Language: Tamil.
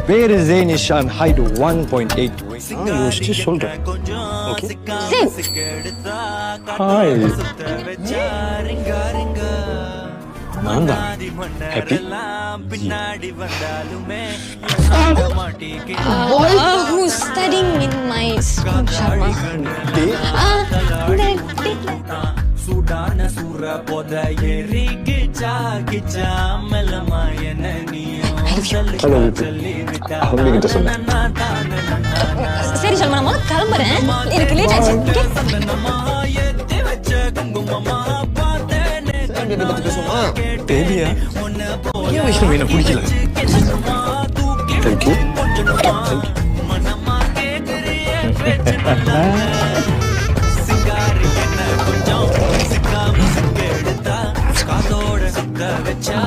பேரு ஜெய் நிஷான், height 1.8. யோசிச்சு சொல்றேன். ஓகே. ஹாய். நான் தான் happy. Who's studying in my school, Sharma? சுடான சூற போத ஏறி கிச்சா கிச்சா மெல்லமாயன நீயும் அவங்ககிட்ட சொன்னேன். சரி ஷர்மா, நான் கிளம்புறேன், எனக்கு லேட் ஆச்சு. பேபியா ஏன் வைஷ்ணவி என்ன பிடிக்கல? தேங்க்யூ. காதோட சுத்த வச்சா